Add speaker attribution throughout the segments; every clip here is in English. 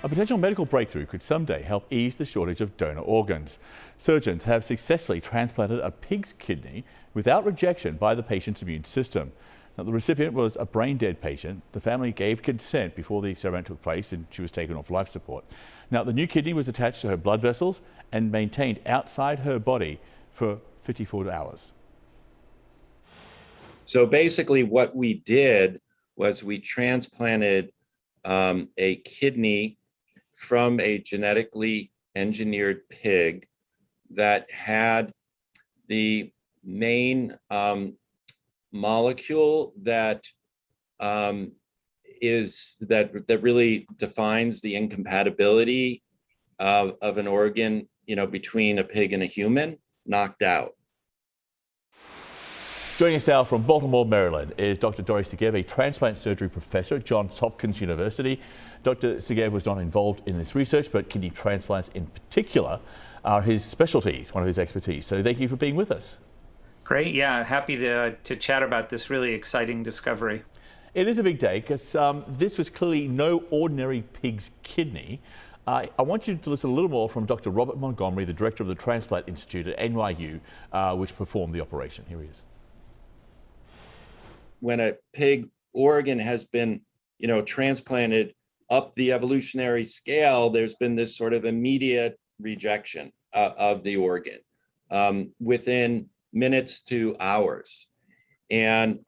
Speaker 1: A potential medical breakthrough could someday help ease the shortage of donor organs. Surgeons have successfully transplanted a pig's kidney without rejection by the patient's immune system. Now, the recipient was a brain-dead patient. The family gave consent before the experiment took place and she was taken off life support. Now, the new kidney was attached to her blood vessels and maintained outside her body for 54 hours.
Speaker 2: So basically what we did was we transplanted a kidney from a genetically engineered pig that had the main molecule that really defines the incompatibility of an organ, between a pig and a human, knocked out.
Speaker 1: Joining us now from Baltimore, Maryland, is Dr. Doris Segev, a transplant surgery professor at Johns Hopkins University. Dr. Segev was not involved in this research, but kidney transplants in particular are his specialties, one of his expertise. So thank you for being with us.
Speaker 3: Great, yeah, happy to chat about this really exciting discovery.
Speaker 1: It is a big day because this was clearly no ordinary pig's kidney. I want you to listen a little more from Dr. Robert Montgomery, the director of the Transplant Institute at NYU, which performed the operation. Here he is.
Speaker 2: When a pig organ has been, transplanted up the evolutionary scale, there's been this sort of immediate rejection of the organ within minutes to hours. And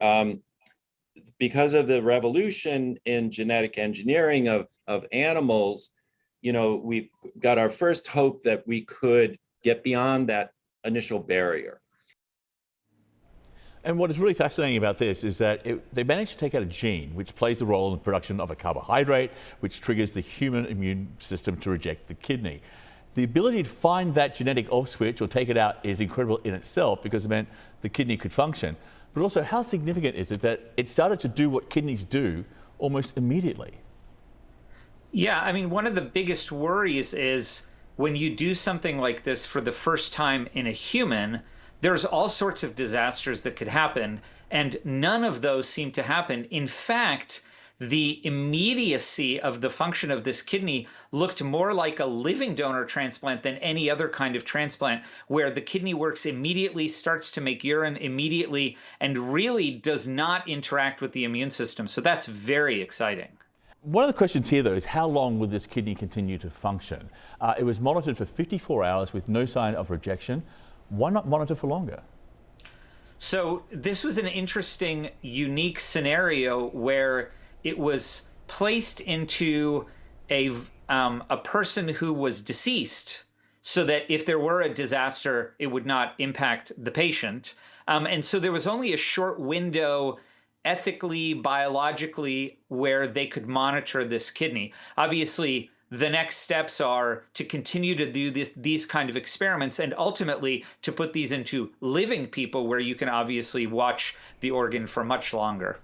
Speaker 2: because of the revolution in genetic engineering of animals, we've got our first hope that we could get beyond that initial barrier.
Speaker 1: And what is really fascinating about this is that they managed to take out a gene which plays the role in the production of a carbohydrate, which triggers the human immune system to reject the kidney. The ability to find that genetic off switch or take it out is incredible in itself because it meant the kidney could function. But also, how significant is it that it started to do what kidneys do almost immediately?
Speaker 3: Yeah, I mean, one of the biggest worries is when you do something like this for the first time in a human, there's all sorts of disasters that could happen, and none of those seem to happen. In fact, the immediacy of the function of this kidney looked more like a living donor transplant than any other kind of transplant, where the kidney works immediately, starts to make urine immediately, and really does not interact with the immune system. So that's very exciting.
Speaker 1: One of the questions here, though, is how long will this kidney continue to function? It was monitored for 54 hours with no sign of rejection. Why not monitor for longer?
Speaker 3: So this was an interesting, unique scenario where it was placed into a person who was deceased so that if there were a disaster, it would not impact the patient. And so there was only a short window ethically, biologically, where they could monitor this kidney. Obviously, the next steps are to continue to do these kind of experiments and ultimately to put these into living people where you can obviously watch the organ for much longer.